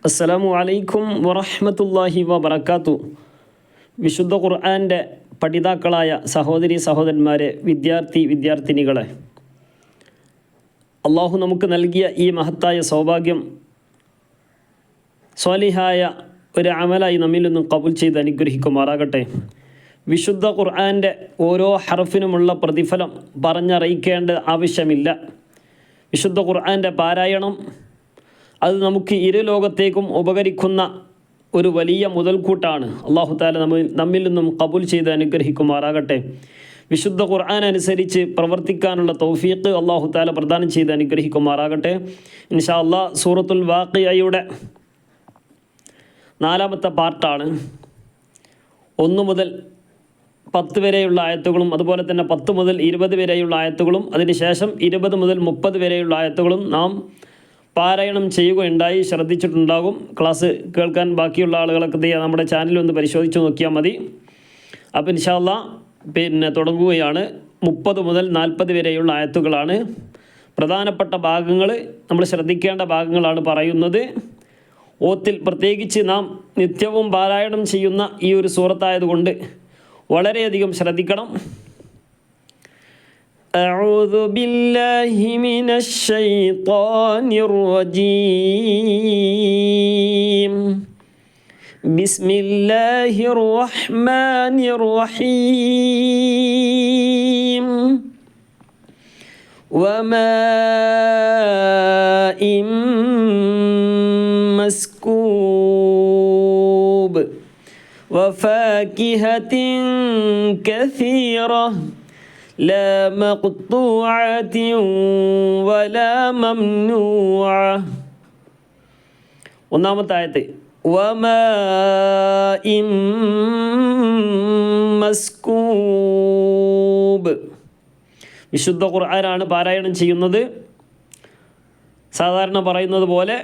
അസ്സലാമു അലൈക്കും വറഹ്മത്തുള്ളാഹി വബറകാത്തു. വിശുദ്ധ ഖുർആൻ്റെ പഠിതാക്കളായ സഹോദരി സഹോദരന്മാരെ, വിദ്യാർത്ഥിനികളെ, അള്ളാഹു നമുക്ക് നൽകിയ ഈ മഹത്തായ സൗഭാഗ്യം സ്വാലിഹായ ഒരു അമലായി നമ്മിൽ നിന്നും കബൂൽ ചെയ്ത് അനുഗ്രഹിക്കുമാറാകട്ടെ. വിശുദ്ധ ഖുർആൻ്റെ ഓരോ ഹർഫിനുമുള്ള പ്രതിഫലം പറഞ്ഞറിയിക്കേണ്ട ആവശ്യമില്ല. വിശുദ്ധ ഖുർആൻ്റെ പാരായണം അത് നമുക്ക് ഇരു ലോകത്തേക്കും ഉപകരിക്കുന്ന ഒരു വലിയ മുതൽക്കൂട്ടാണ്. അല്ലാഹു തആല നമ്മിൽ നിന്നും കബൂൽ ചെയ്ത് അനുഗ്രഹിക്കുമാറാകട്ടെ. വിശുദ്ധ ഖുർആൻ അനുസരിച്ച് പ്രവർത്തിക്കാനുള്ള തൗഫീഖ് അല്ലാഹു തആല പ്രദാനം ചെയ്ത് അനുഗ്രഹിക്കുമാറാകട്ടെ. ഇൻഷാ അല്ലാഹ് സൂറത്തുൽ വാഖിഅയുടെ 4-ാമത്തെ പാർട്ടാണ്. 1 മുതൽ 10 വരെയുള്ള ആയത്തുകളും അതുപോലെ തന്നെ 10 മുതൽ 20 വരെയുള്ള ആയത്തുകളും അതിനുശേഷം 20 മുതൽ 30 വരെയുള്ള ആയത്തുകളും നാം പാരായണം ചെയ്യുകയുണ്ടായി. ശ്രദ്ധിച്ചിട്ടുണ്ടാകും. ക്ലാസ് കേൾക്കാൻ ബാക്കിയുള്ള ആളുകളൊക്കെ നമ്മുടെ ചാനലിൽ ഒന്ന് പരിശോധിച്ച് നോക്കിയാൽ മതി. അപ്പോൾ ഇൻഷാ അല്ലാഹ് തുടങ്ങുകയാണ്. 30 മുതൽ 40 വരെയുള്ള ആയത്തുകളാണ്. പ്രധാനപ്പെട്ട ഭാഗങ്ങൾ, നമ്മൾ ശ്രദ്ധിക്കേണ്ട ഭാഗങ്ങളാണ് പറയുന്നത്. ഓത്തിൽ പ്രത്യേകിച്ച് നാം നിത്യവും പാരായണം ചെയ്യുന്ന ഈ ഒരു സൂറത്തായതുകൊണ്ട് വളരെയധികം ശ്രദ്ധിക്കണം. أعوذ بالله من الشيطان الرجيم بسم الله الرحمن الرحيم وماء مسكوب وفاكهة كثيرة لا مقطوعة ولا ممنوعة. ഒന്നാമത്തെ ആയത്ത് وماء مسكوب. വിശുദ്ധ ഖുർആനാണ് പാരായണം ചെയ്യുന്നത്. സാധാരണ പറയുന്നത് പോലെ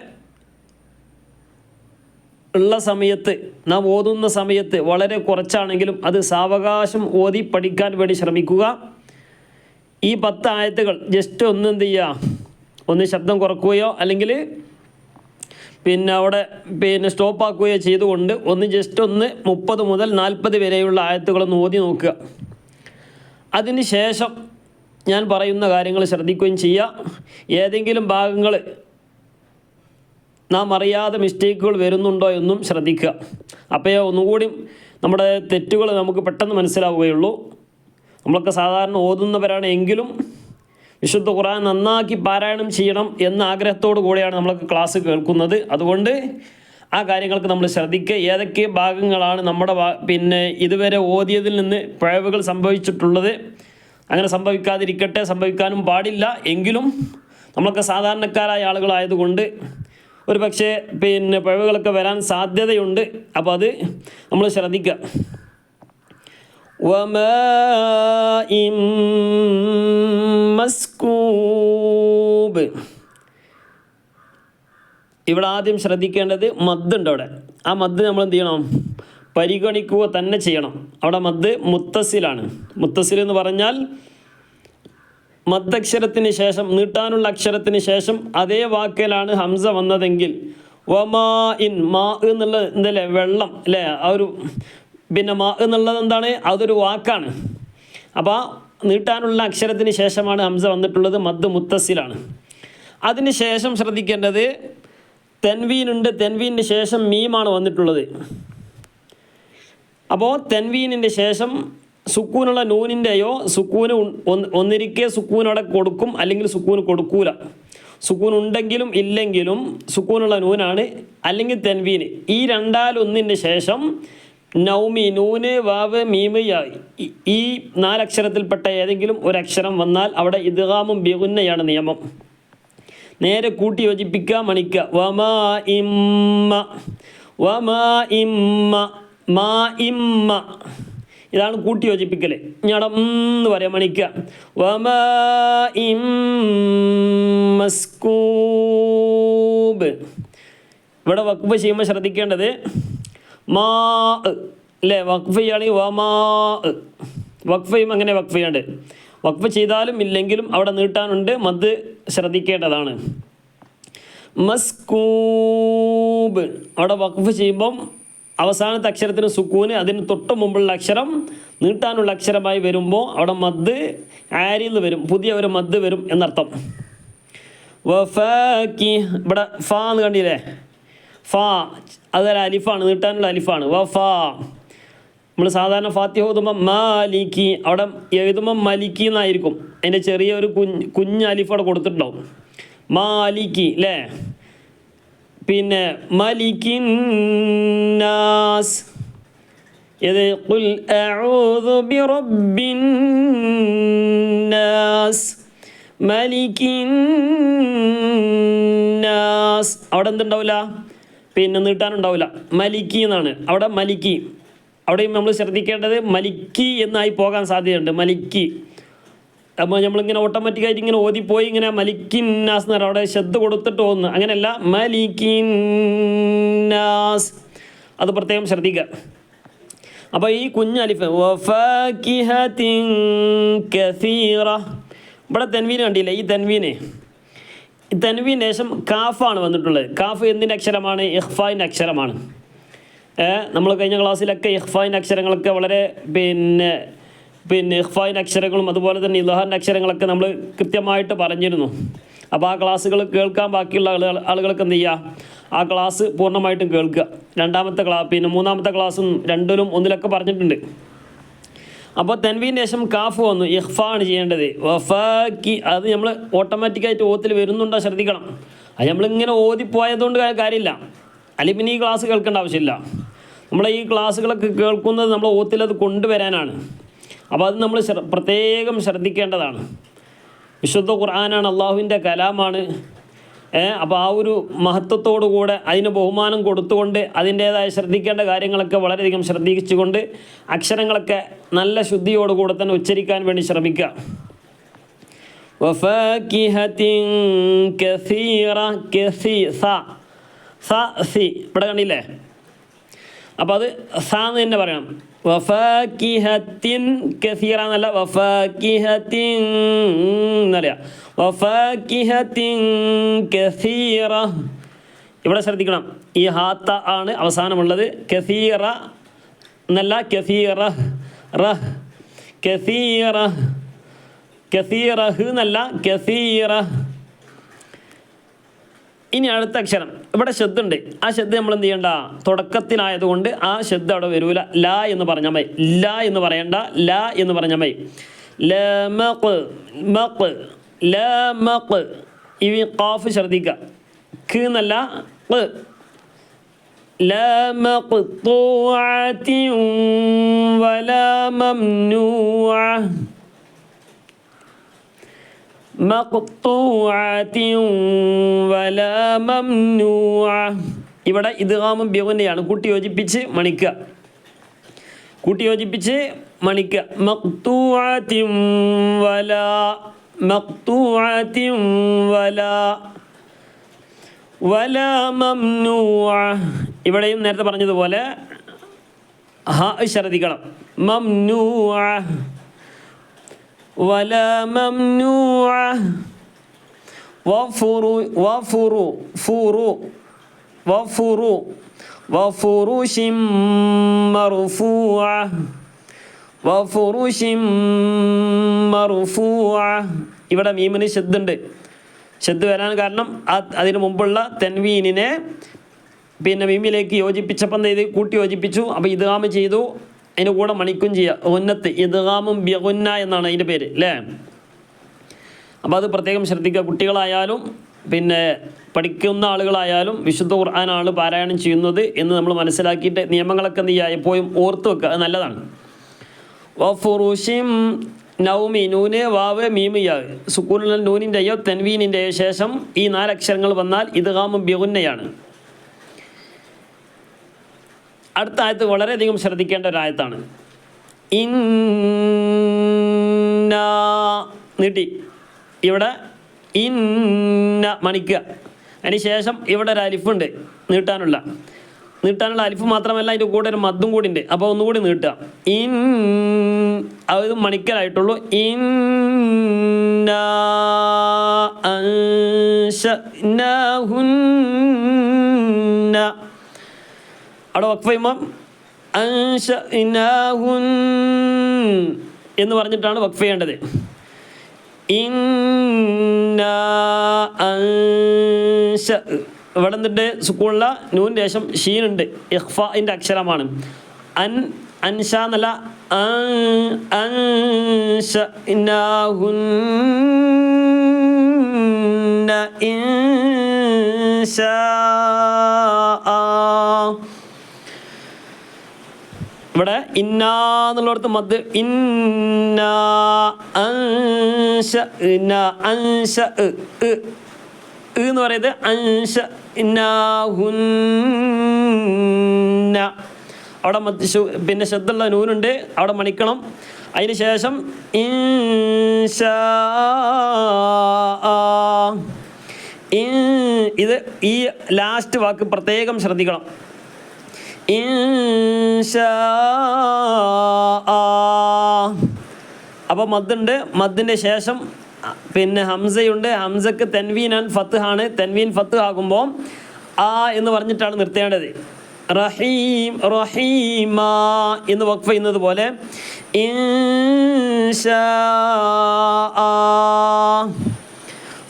ഉള്ള സമയത്ത്, നാം ഓതുന്ന സമയത്ത് വളരെ കുറച്ചാണെങ്കിലും അത് സാവകാശം ഓതി പഠിക്കാൻ വേണ്ടി ശ്രമിക്കുക. ഈ 10 ആയത്തുകൾ ജസ്റ്റ് ഒന്ന് എന്ത് ചെയ്യുക, ഒന്ന് ശബ്ദം കുറക്കുകയോ അല്ലെങ്കിൽ അവിടെ സ്റ്റോപ്പാക്കുകയോ ചെയ്തുകൊണ്ട് ഒന്ന് ജസ്റ്റ് ഒന്ന് 30 മുതൽ 40 വരെയുള്ള ആയത്തുകളൊന്ന് ഓതി നോക്കുക. അതിന് ശേഷം ഞാൻ പറയുന്ന കാര്യങ്ങൾ ശ്രദ്ധിക്കുകയും ചെയ്യുക. ഏതെങ്കിലും ഭാഗങ്ങൾ നാം അറിയാതെ മിസ്റ്റേക്കുകൾ വരുന്നുണ്ടോ എന്നും ശ്രദ്ധിക്കുക. അപ്പോൾ ഒന്നുകൂടി നമ്മുടെ തെറ്റുകൾ നമുക്ക് പെട്ടെന്ന് മനസ്സിലാവുകയുള്ളൂ. നമ്മളൊക്കെ സാധാരണ ഓതുന്നവരാണ് എങ്കിലും വിശുദ്ധ ഖുർആൻ നന്നാക്കി പാരായണം ചെയ്യണം എന്ന ആഗ്രഹത്തോടു കൂടിയാണ് നമ്മളൊക്കെ ക്ലാസ് കേൾക്കുന്നത്. അതുകൊണ്ട് ആ കാര്യങ്ങൾക്ക് നമ്മൾ ശ്രദ്ധിക്കുക. ഏതൊക്കെ ഭാഗങ്ങളാണ് നമ്മുടെ ഇതുവരെ ഓതിയതിൽ നിന്ന് പിഴവുകൾ സംഭവിച്ചിട്ടുള്ളത്, അങ്ങനെ സംഭവിക്കാതിരിക്കട്ടെ, സംഭവിക്കാനും പാടില്ല. എങ്കിലും നമ്മളൊക്കെ സാധാരണക്കാരായ ആളുകളായതുകൊണ്ട് ഒരു പക്ഷേ പിഴവുകളൊക്കെ വരാൻ സാധ്യതയുണ്ട്. അപ്പോൾ അത് നമ്മൾ ശ്രദ്ധിക്കുക. വമാഇൻ മസ്കൂബ്. ഇവിടെ ആദ്യം ശ്രദ്ധിക്കേണ്ടത് മദ്ദുണ്ട്. അവിടെ ആ മദ് നമ്മൾ എന്ത് ചെയ്യണം, പരിഗണിക്കുക തന്നെ ചെയ്യണം. അവിടെ മദ് മുത്തസിലാണ്. മുത്തസിൽ എന്ന് പറഞ്ഞാൽ മദ്ദക്ഷരത്തിന് ശേഷം, നീട്ടാനുള്ള അക്ഷരത്തിന് ശേഷം അതേ വാക്കിലാണ് ഹംസ വന്നതെങ്കിൽ വമാ ഇൻ, മാ എന്നുള്ളത് എന്തല്ലേ, വെള്ളം അല്ലേ, ആ ഒരു മാ എന്നുള്ളത് എന്താണ്, അതൊരു വാക്കാണ്. അപ്പോൾ നീട്ടാനുള്ള അക്ഷരത്തിന് ശേഷമാണ് ഹംസ വന്നിട്ടുള്ളത്. മദ് മുത്തസിലാണ്. അതിന് ശേഷം ശ്രദ്ധിക്കേണ്ടത് തെൻവീനുണ്ട്. തെൻവീനിന് ശേഷം മീമാണ് വന്നിട്ടുള്ളത്. അപ്പോൾ തെൻവീനിൻ്റെ ശേഷം സുക്കൂനുള്ള നൂനിൻ്റെയോ, സുക്കൂന് ഒന്നിരിക്കെ സുക്കൂൻ അവിടെ കൊടുക്കും, അല്ലെങ്കിൽ സുക്കൂന് കൊടുക്കൂല. സുക്കൂൻ ഉണ്ടെങ്കിലും ഇല്ലെങ്കിലും സുക്കൂനുള്ള നൂനാണ്, അല്ലെങ്കിൽ തെൻവീന്. ഈ രണ്ടാലൊന്നിൻ്റെ ശേഷം നൗമി, നൂന്, വാവ്, മീമ്, യാ, ഈ 4 അക്ഷരത്തിൽപ്പെട്ട ഏതെങ്കിലും ഒരു അക്ഷരം വന്നാൽ അവിടെ ഇദ്ഗാമും ബിഗുന്നയാണ് നിയമം. നേരെ കൂട്ടി യോജിപ്പിക്കുക, മണിക്കുക. വമാ ഇമ്മ, വമാ ഇമ്മ, മാ ഇമ്മ, ഇതാണ് കൂട്ടി യോജിപ്പിക്കൽ. ഞടം എന്ന് പറയാം, മണിക്കുക. വമാ ഇം മസ്കൂബ്. ഇവിടെ വഖഫ് ചെയ്യുമ്പോൾ ശ്രദ്ധിക്കേണ്ടത് മാ അല്ലേ, വഖഫ് ചെയ്യുകയാണെങ്കിൽ വമാ, വഖഫ് ചെയ്യുമ്പോൾ അങ്ങനെ വഖഫ് ചെയ്യാണ്ട്. വഖഫ് ചെയ്താലും ഇല്ലെങ്കിലും അവിടെ നീട്ടാനുണ്ട്, മദ് ശ്രദ്ധിക്കേണ്ടതാണ്. മസ്കൂബ് മൻസൂബ് അവിടെ വഖഫ് ചെയ്യുമ്പം അവസാനത്തെ അക്ഷരത്തിന് സുക്കൂന്, അതിന് തൊട്ട് മുമ്പുള്ള അക്ഷരം നീട്ടാനുള്ള അക്ഷരമായി വരുമ്പോൾ അവിടെ മദ് ആരിൽ വരും, പുതിയ ഒരു മദ് വരും എന്നർത്ഥം. ഇവിടെ ഫ എന്ന് കണ്ടില്ലേ, ഫ അതൊരു അലിഫാണ്, നീട്ടാനുള്ള അലിഫാണ്. വഫ നമ്മൾ സാധാരണ ഫാത്തിഹ ഓതുമ്പോൾ മാലിക്കി, അവിടെ എഴുതുമ്പോൾ മലിക്കി എന്നായിരിക്കും, അതിൻ്റെ ചെറിയൊരു കുഞ്ഞ് അലിഫ് അവിടെ കൊടുത്തിട്ടുണ്ടാവും. മാലിക്കി അല്ലേ. പിന്നെ മലിക്കിൻ നാസ്, ഇത് ഖുൽ അഊദു ബിറബ്ബിൻ നാസ്, മലിക്കിൻ നാസ്. അവിടെ എന്തുണ്ടാവില്ല, പിന്നെ നീട്ടാനുണ്ടാവില്ല, മലിക്കി എന്നാണ് അവിടെ. മലിക്കി അവിടെയും നമ്മൾ ശ്രദ്ധിക്കേണ്ടത് മലിക്കി എന്നായി പോകാൻ സാധ്യതയുണ്ട്. മലിക്കി അപ്പോൾ നമ്മളിങ്ങനെ ഓട്ടോമാറ്റിക്കായിട്ട് ഇങ്ങനെ ഓതിപ്പോയി ഇങ്ങനെ മലിക്കിന്നാസ് എന്ന് പറഞ്ഞാൽ അവിടെ ശ്രദ്ധ കൊടുത്തിട്ട് പോകുന്നു, അങ്ങനെയല്ല, മലിക്കിന്നാസ്. അത് പ്രത്യേകം ശ്രദ്ധിക്കുക. അപ്പോൾ ഈ കുഞ്ഞ് അലിഫ് വഫാകിഹത്തിൻ കസീറ, ഇവിടെ തെൻവീൻ കണ്ടില്ല, ഈ തെൻവീന്, ഈ തെൻവീന് ശേഷം കാഫാണ് വന്നിട്ടുള്ളത്. കാഫ് എന്തിൻ്റെ അക്ഷരമാണ്? ഇഖ്ഫായിൻ്റെ അക്ഷരമാണ്. നമ്മൾ കഴിഞ്ഞ ക്ലാസ്സിലൊക്കെ ഇഖ്ഫായിൻ്റെ അക്ഷരങ്ങളൊക്കെ വളരെ പിന്നെ ഇഖ്ഫായിൻ്റെ അക്ഷരങ്ങളും അതുപോലെ തന്നെ ഇദ്ഹാറിൻ്റെ അക്ഷരങ്ങളൊക്കെ നമ്മൾ കൃത്യമായിട്ട് പറഞ്ഞിരുന്നു. അപ്പോൾ ആ ക്ലാസ്സുകൾ കേൾക്കാൻ ബാക്കിയുള്ള ആളുകൾക്ക് എന്ത് ചെയ്യുക, ആ ക്ലാസ് പൂർണ്ണമായിട്ടും കേൾക്കുക. രണ്ടാമത്തെ പിന്നെ മൂന്നാമത്തെ ക്ലാസ്സും രണ്ടിലും ഒന്നിലൊക്കെ പറഞ്ഞിട്ടുണ്ട്. അപ്പോൾ തെൻവീൻ്റെ ശേഷം കാഫ് വന്നു, ഇഖ്ഫാണ് ചെയ്യേണ്ടത്. വഫാക്കി അത് നമ്മൾ ഓട്ടോമാറ്റിക്കായിട്ട് ഓത്തിൽ വരുന്നുണ്ടോ ശ്രദ്ധിക്കണം. അത് നമ്മളിങ്ങനെ ഓതിപ്പോയതുകൊണ്ട് കാര്യമില്ല, അല്ലെങ്കിൽ പിന്നെ ഈ ക്ലാസ് കേൾക്കേണ്ട ആവശ്യമില്ല. നമ്മൾ ഈ ക്ലാസ്സുകളൊക്കെ കേൾക്കുന്നത് നമ്മൾ ഓത്തിലത് കൊണ്ടുവരാനാണ്. അപ്പോൾ അത് നമ്മൾ പ്രത്യേകം ശ്രദ്ധിക്കേണ്ടതാണ്. വിശുദ്ധ ഖുർആനാണ്, അള്ളാഹുവിൻ്റെ കലാമാണ്. അപ്പോൾ ആ ഒരു മഹത്വത്തോടു കൂടെ അതിന് ബഹുമാനം കൊടുത്തുകൊണ്ട് അതിൻ്റേതായ ശ്രദ്ധിക്കേണ്ട കാര്യങ്ങളൊക്കെ വളരെയധികം ശ്രദ്ധിച്ചുകൊണ്ട് അക്ഷരങ്ങളൊക്കെ നല്ല ശുദ്ധിയോടുകൂടെ തന്നെ ഉച്ചരിക്കാൻ വേണ്ടി ശ്രമിക്കുക. വഫാകിഹത്തിൻ കസീറ, കസീ സ സി ഇവിടെ കണ്ടില്ലേ. അപ്പോൾ അത് സ എന്ന് തന്നെ പറയണം. വഫാകിഹത്തിൻ കസീറ എന്നല്ല, വഫാകിഹത്തിൻ എന്നറിയാം. വഫാകിഹത്തിൻ കസീറ ഇവിടെ ശ്രദ്ധിക്കണം, ഈ ഹാത്ത ആണ് അവസാനമുള്ളത്. കസീറ എന്നല്ല, കസീറ റഹ്, കസീറ കസീറഹ് എന്നല്ല, കസീറ. ഇനി അടുത്ത അക്ഷരം ഇവിടെ ശബ്ദുണ്ട്. ആ ശബ്ദം നമ്മൾ എന്ത് ചെയ്യണ്ട, തുടക്കത്തിലായതുകൊണ്ട് ആ ശബ്ദം അവിടെ വരൂല. ലാ എന്ന് പറഞ്ഞാൽ മതി, ലാ എന്ന് പറയണ്ട, ലാ എന്ന് പറഞ്ഞാൽ മതി. ലമഖ് മഖ് ലമഖ്, ഈ ഖാഫ് ശ്രദ്ധിക്കുക, ഖ് എന്നല്ല ഖ്. ലമഖ്തൂഅത്തിൻ വലാ മംനൂഅ, മഖ്തൂഅത്തിൻ വലാ മംനൂഅ. ഇവിടെ ഇദ്ഗാമും ബിഗുന്നയാണ്, കൂട്ടി യോജിപ്പിച്ച് മണിക്കുക, കൂട്ടി യോജിപ്പിച്ച് മണിക്കുക. മഖ്തൂഅത്തിൻ വലാ, മഖ്തൂഅത്തിൻ വലാ വലാ മംനൂഅ. ഇവിടെയും നേരത്തെ പറഞ്ഞതുപോലെ ഹ ശ്രദ്ധിക്കണം. മംനൂഅ വലാ മംനൂഅ. വഫുറു വഫുറു ഫുറു വഫുറു വഫുറുശിൻ മർഫൂഅ, വഫുറുശിൻ മർഫൂഅ. ഇവിടെ മീമിന് ശബ്ദുണ്ട്. ശബ്ദ് വരാൻ കാരണം അതിന് മുമ്പുള്ള തെൻവീനിനെ പിന്നെ മീമിലേക്ക് യോജിപ്പിച്ചപ്പം ഇത് കൂട്ടി യോജിപ്പിച്ചു. അപ്പോൾ ഇദ്ഗാം ചെയ്തു, അതിൻ്റെ കൂടെ മണിക്കും ചെയ്യുക. ഉന്നത്ത് ഇദ്ഗാമും ബിഗുന്ന എന്നാണ് അതിൻ്റെ പേര് അല്ലേ. അപ്പോൾ അത് പ്രത്യേകം ശ്രദ്ധിക്കുക. കുട്ടികളായാലും പിന്നെ പഠിക്കുന്ന ആളുകളായാലും വിശുദ്ധ ഖുർആനാണ് പാരായണം ചെയ്യുന്നത് എന്ന് നമ്മൾ മനസ്സിലാക്കിയിട്ട് നിയമങ്ങളൊക്കെ എന്ത് ചെയ്യുക, എപ്പോഴും ഓർത്ത് വെക്കുക, അത് നല്ലതാണ്. വഫുറുഷിം നൗമി, നൂന് വാവ് മീമ് യാ, സുക്കൂനുള്ള നൂനിൻ്റെയോ തെൻവീനിൻ്റെയോ ശേഷം ഈ 4 അക്ഷരങ്ങൾ വന്നാൽ ഇദ്ഗാമും ബിഗുന്നയാണ്. അടുത്ത ആയത്ത് വളരെയധികം ശ്രദ്ധിക്കേണ്ട ഒരായത്താണ്. ഇന്ന നീട്ടി, ഇവിടെ ഇന്ന മണിക്കുക. അതിന് ശേഷം ഇവിടെ ഒരു അലിഫുണ്ട് നീട്ടാനുള്ള അലിഫ് മാത്രമല്ല അതിൻ്റെ കൂടെ ഒരു മദ്ദും കൂടി ഉണ്ട്. അപ്പോൾ ഒന്നുകൂടി നീട്ടുക. അത് മണിക്കലായിട്ടുള്ളൂ. ഇന്ന അൻശഅനാഹുന്ന, അവിടെ വഖഫ് ചെയ്യുമ്പം അൻശഅനാഹുൻ എന്ന് പറഞ്ഞിട്ടാണ് വഖഫ് ചെയ്യേണ്ടത്. ഇന്നാ അൻശ ഇവിടെ നിന്നിട്ട് സുക്കൂണുള്ള നൂൻ്റെ ശേഷം ഷീനുണ്ട്, ഇഖ്ഫാഇൻ്റെ അക്ഷരമാണ്. അൻഷ എന്നല്ല, അൻശഅനാഹുന്ന ഇൻശാഅ. ഇവിടെ ഇന്നാ എന്നുള്ളിടത്ത് മദ്, ഇന്നാ അൻശഅന, അൻശ എന്ന് പറയുന്നത് അൻശഅനാഹുന്ന. അവിടെ പിന്നെ ശബ്ദമുള്ള നൂനുണ്ട്, അവിടെ മണിക്കണം. അതിന് ശേഷം ഇത് ഈ ലാസ്റ്റ് വാക്ക് പ്രത്യേകം ശ്രദ്ധിക്കണം. അപ്പോൾ മദ്ദുണ്ട്, മദ്ദിൻ്റെ ശേഷം പിന്നെ ഹംസയുണ്ട്. ഹംസക്ക് തെൻവീൻ ഫത്ത് ആണ്. തെൻവീൻ ഫത്ത് ആകുമ്പോൾ ആ എന്ന് പറഞ്ഞിട്ടാണ് നിർത്തേണ്ടത്. റഹീം റഹീമ എന്ന് വഖഫ് ചെയ്യുന്നത് പോലെ ഇൻശാഅ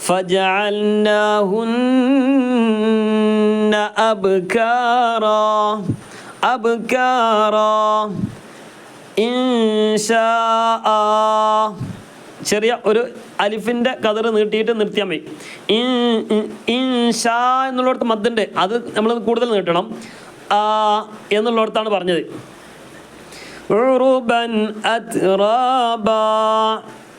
ഫജഅൽനാഹുന്ന അബ്കാറ അബ്കാറ ഇൻശാഅ. ചെറിയ ഒരു അലിഫിൻ്റെ കതിർ നീട്ടിയിട്ട് നിർത്തിയാൽ മതി. ഇൻഷാ എന്നുള്ളിടത്ത് മദ്ദുണ്ട്, അത് നമ്മൾ കൂടുതൽ നീട്ടണം. എന്നുള്ളിടത്താണ് പറഞ്ഞത്. ഉറുബൻ അത്റാബ.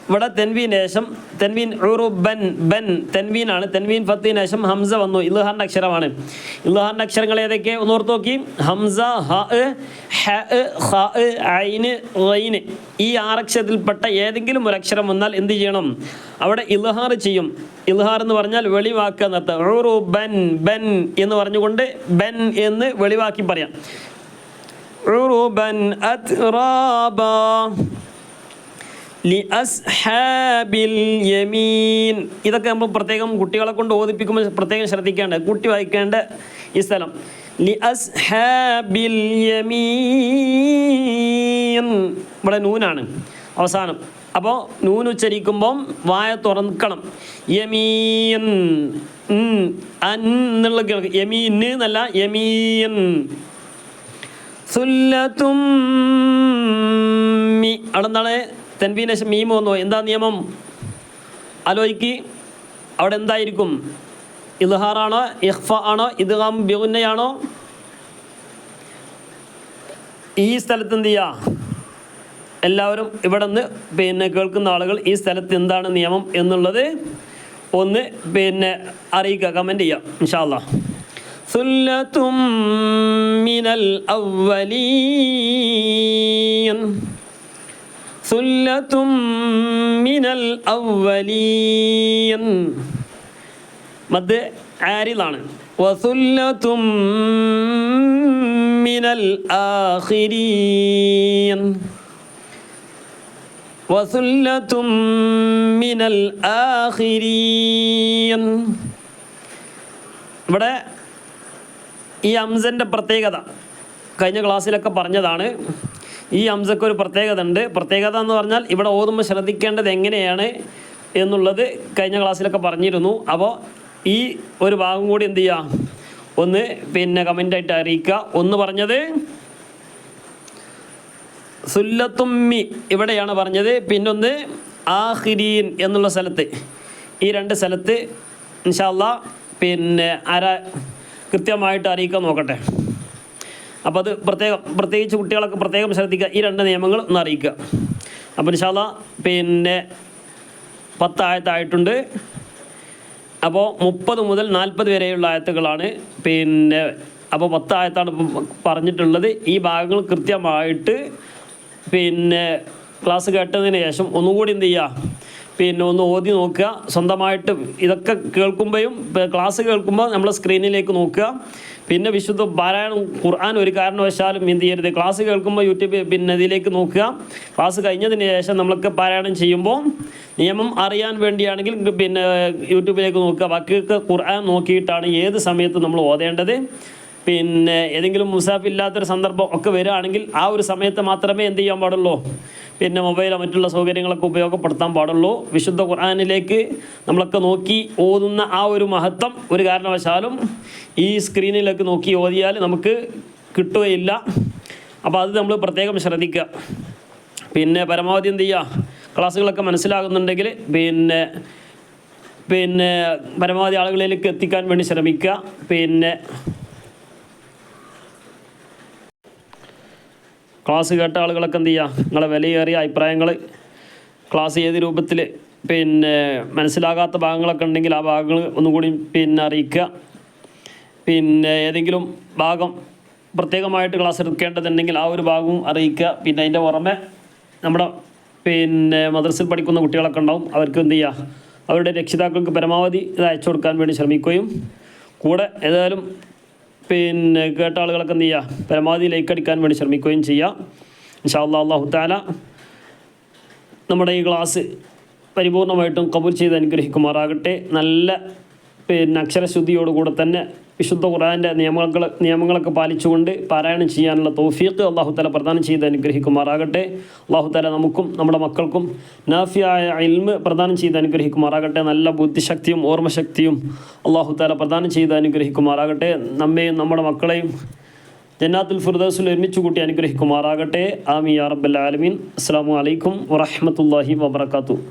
ഇവിടെ തെൻവീന് ശേഷം തെൻവീൻ ഉറുബൻ ബൻ തെൻവീനാണ്. തെൻവീൻ ഫത്തിന് ശേഷം ഹംസ വന്നു, ഇൽഹാറിൻ്റെ അക്ഷരമാണ്. ഇൽഹാറിൻ്റെ അക്ഷരങ്ങൾ ഏതൊക്കെ ഒന്നോർത്ത് നോക്കി. ഹംസ, ഹ, ഹ, ഖ, ഐന്, ഗൈന്. ഈ ആറക്ഷരത്തിൽപ്പെട്ട ഏതെങ്കിലും ഒരു അക്ഷരം വന്നാൽ എന്ത് ചെയ്യണം? അവിടെ ഇൽഹാർ ചെയ്യും. ഇൽഹാർ എന്ന് പറഞ്ഞാൽ വെളിവാക്കുക എന്നർത്ഥം. ഉറുബൻ ബൻ എന്ന് പറഞ്ഞുകൊണ്ട് ബൻ എന്ന് വെളിവാക്കി പറയാം. ഉറുബൻ അത്റാബ ലി അസ്ഹാബിൽ യമീൻ. ഇതൊക്കെ നമ്മൾ പ്രത്യേകം കുട്ടികളെ കൊണ്ട് ഓദിപ്പിക്കുമ്പോൾ പ്രത്യേകം ശ്രദ്ധിക്കേണ്ട, കുട്ടി വായിക്കേണ്ട ഈ സ്ഥലം. ലി അസ്ഹാബിൽ യമീൻ. ഇവിടെ നൂനാണ് അവസാനം. അപ്പോൾ നൂൻ ഉച്ചരിക്കുമ്പം വായ തുറക്കണം. യമീൻ എന്നുള്ള കേൾക്കും. യമീൻ എന്നല്ല, യമീൻ. സുല്ലത്തും അവിടെ എന്താണ്? തെൻവീന് ശേഷം മീം വന്നു. എന്താ നിയമം ആലോചിക്ക്. അവിടെ എന്തായിരിക്കും? ഇൽഹാറാണോ, ഇഖ്ഫ ആണോ, ഇദ്ഗാം ബിഗുന്നയാണോ? ഈ സ്ഥലത്ത് എന്ത് ചെയ്യുക? എല്ലാവരും ഇവിടെ നിന്ന് പിന്നെ കേൾക്കുന്ന ആളുകൾ ഈ സ്ഥലത്ത് എന്താണ് നിയമം എന്നുള്ളത് ഒന്ന് പിന്നെ അറിയിക്കുക, കമൻറ്റ് ചെയ്യുക ഇൻഷാ അല്ലാഹ്. സുല്ലത്തും മിനൽ അവ്വലീൻ. സുല്ലത്തും മിനൽ അവ്വലീൻ. മദ് ആരിലാണ്. വസുല്ലത്തും മിനൽ ആഖിരീൻ. വസുല്ലത്തും മിനൽ ആഖിരീൻ. ഇവിടെ ഈ ഹംസൻ്റെ പ്രത്യേകത കഴിഞ്ഞ ക്ലാസ്സിലൊക്കെ പറഞ്ഞതാണ്. ഈ ഹംസക്ക് ഒരു പ്രത്യേകത ഉണ്ട്. പ്രത്യേകത എന്ന് പറഞ്ഞാൽ ഇവിടെ ഓതുമ്പോൾ ശ്രദ്ധിക്കേണ്ടത് എങ്ങനെയാണ് എന്നുള്ളത് കഴിഞ്ഞ ക്ലാസ്സിലൊക്കെ പറഞ്ഞിരുന്നു. അപ്പോൾ ഈ ഒരു ഭാഗം കൂടി എന്ത് ചെയ്യുക, ഒന്ന് പിന്നെ കമൻ്റായിട്ട് അറിയിക്കുക. ഒന്ന് പറഞ്ഞത് സുല്ലത്തുമ്മി ഇവിടെയാണ് പറഞ്ഞത്. പിന്നൊന്ന് ആഖിരീൻ എന്നുള്ള സ്ഥലത്ത്. ഈ രണ്ട് സ്ഥലത്ത് ഇൻഷാ അല്ലാഹ് പിന്നെ കൃത്യമായിട്ട് അറിയിക്കാൻ നോക്കട്ടെ. അപ്പോൾ അത് പ്രത്യേകിച്ച് കുട്ടികളൊക്കെ പ്രത്യേകം ശ്രദ്ധിക്കുക. ഈ രണ്ട് നിയമങ്ങൾ ഒന്ന് അറിയിക്കുക. അപ്പോൾ ഇൻഷാ അല്ലാഹ് പിന്നെ 10 ആയത്തായിട്ടുണ്ട്. അപ്പോൾ 30 മുതൽ 40 വരെയുള്ള ആയത്തുകളാണ്. പിന്നെ അപ്പോൾ 10 ആയത്താണ് പറഞ്ഞിട്ടുള്ളത്. ഈ ഭാഗങ്ങൾ കൃത്യമായിട്ട് പിന്നെ ക്ലാസ് കേട്ടതിന് ശേഷം ഒന്നുകൂടി എന്ത് ചെയ്യുക, പിന്നെ ഒന്ന് ഓതി നോക്കുക. സ്വന്തമായിട്ട് ഇതൊക്കെ കേൾക്കുമ്പോഴും ക്ലാസ് കേൾക്കുമ്പോൾ നമ്മൾ സ്ക്രീനിലേക്ക് നോക്കുക. പിന്നെ വിശുദ്ധ പാരായണം ഖുർആൻ ഒരു കാരണവശാലും എന്ത് ചെയ്യരുത്, ക്ലാസ് കേൾക്കുമ്പോൾ യൂട്യൂബ് പിന്നെ ഇതിലേക്ക് നോക്കുക. ക്ലാസ് കഴിഞ്ഞതിന് ശേഷം നമ്മളൊക്കെ പാരായണം ചെയ്യുമ്പോൾ നിയമം അറിയാൻ വേണ്ടിയാണെങ്കിൽ പിന്നെ യൂട്യൂബിലേക്ക് നോക്കുക. ബാക്കിയൊക്കെ ഖുർആൻ നോക്കിയിട്ടാണ് ഏത് സമയത്ത് നമ്മൾ ഓതേണ്ടത്. പിന്നെ ഏതെങ്കിലും മുസാഫ് ഇല്ലാത്തൊരു സന്ദർഭം ഒക്കെ വരികയാണെങ്കിൽ ആ ഒരു സമയത്ത് മാത്രമേ എന്ത് ചെയ്യാൻ പാടുള്ളൂ, പിന്നെ മൊബൈലോ മറ്റുള്ള സൗകര്യങ്ങളൊക്കെ ഉപയോഗപ്പെടുത്താൻ പാടുള്ളൂ. വിശുദ്ധ ഖുർആനിലേക്ക് നമ്മളൊക്കെ നോക്കി ഓതുന്ന ആ ഒരു മഹത്വം ഒരു കാരണവശാലും ഈ സ്ക്രീനിലേക്ക് നോക്കി ഓതിയാൽ നമുക്ക് കിട്ടുകയില്ല. അപ്പോൾ അത് നമ്മൾ പ്രത്യേകം ശ്രദ്ധിക്കുക. പിന്നെ പരമാവധി എന്ത് ചെയ്യുക, ക്ലാസ്സുകളൊക്കെ മനസ്സിലാകുന്നുണ്ടെങ്കിൽ പിന്നെ പരമാവധി ആളുകളിലേക്ക് എത്തിക്കാൻ വേണ്ടി ശ്രമിക്കുക. പിന്നെ ക്ലാസ് കേട്ട ആളുകളൊക്കെ എന്ത് ചെയ്യുക, നിങ്ങളെ വിലയേറിയ അഭിപ്രായങ്ങൾ ക്ലാസ് ഏത് രൂപത്തിൽ പിന്നെ മനസ്സിലാകാത്ത ഭാഗങ്ങളൊക്കെ ഉണ്ടെങ്കിൽ ആ ഭാഗങ്ങൾ ഒന്നുകൂടി പിന്നെ അറിയിക്കുക. പിന്നെ ഏതെങ്കിലും ഭാഗം പ്രത്യേകമായിട്ട് ക്ലാസ് എടുക്കേണ്ടതുണ്ടെങ്കിൽ ആ ഒരു ഭാഗവും അറിയിക്കുക. പിന്നെ അതിൻ്റെ പുറമെ നമ്മുടെ പിന്നെ മദ്രസയിൽ പഠിക്കുന്ന കുട്ടികളൊക്കെ ഉണ്ടാവും, അവർക്ക് എന്ത് ചെയ്യുക, അവരുടെ രക്ഷിതാക്കൾക്ക് പരമാവധി ഇത് അയച്ചു കൊടുക്കാൻ വേണ്ടി ശ്രമിക്കുകയും കൂടെ ഏതായാലും പിന്നെ കേട്ട ആളുകളൊക്കെ എന്ത് ചെയ്യുക, പരമാവധി ലൈക്ക് അടിക്കാൻ വേണ്ടി ശ്രമിക്കുകയും ചെയ്യുക. ഇൻഷാ അല്ലാഹ് അല്ലാഹു തആല നമ്മുടെ ഈ ക്ലാസ് പരിപൂർണമായിട്ടും ഖബൂൽ ചെയ്ത് അനുഗ്രഹിക്കുമാറാകട്ടെ. നല്ല പിന്നെ അക്ഷരശുദ്ധിയോടുകൂടെ തന്നെ വിശുദ്ധ ഖുർആൻ്റെ നിയമങ്ങളൊക്കെ പാലിച്ചുകൊണ്ട് പാരായണം ചെയ്യാനുള്ള തൗഫീഖ് അല്ലാഹു തആല പ്രദാനം ചെയ്ത് അനുഗ്രഹിക്കുമാറാകട്ടെ. അല്ലാഹു തആല നമുക്കും നമ്മുടെ മക്കൾക്കും നാഫിയായ ഇൽമ് പ്രദാനം ചെയ്ത് അനുഗ്രഹിക്കുമാറാകട്ടെ. നല്ല ബുദ്ധിശക്തിയും ഓർമ്മശക്തിയും അല്ലാഹു തആല പ്രദാനം ചെയ്ത് അനുഗ്രഹിക്കുമാറാകട്ടെ. നമ്മെയും നമ്മുടെ മക്കളെയും ജന്നാത്തുൽ ഫിർദൗസിൽ ഒരുമിച്ച് കൂട്ടി അനുഗ്രഹിക്കുമാറാകട്ടെ. ആമീൻ യാ റബ്ബൽ ആലമീൻ. അസ്സലാമു അലൈക്കും വറഹ്മത്തുള്ളാഹി വബറകാതുഹു.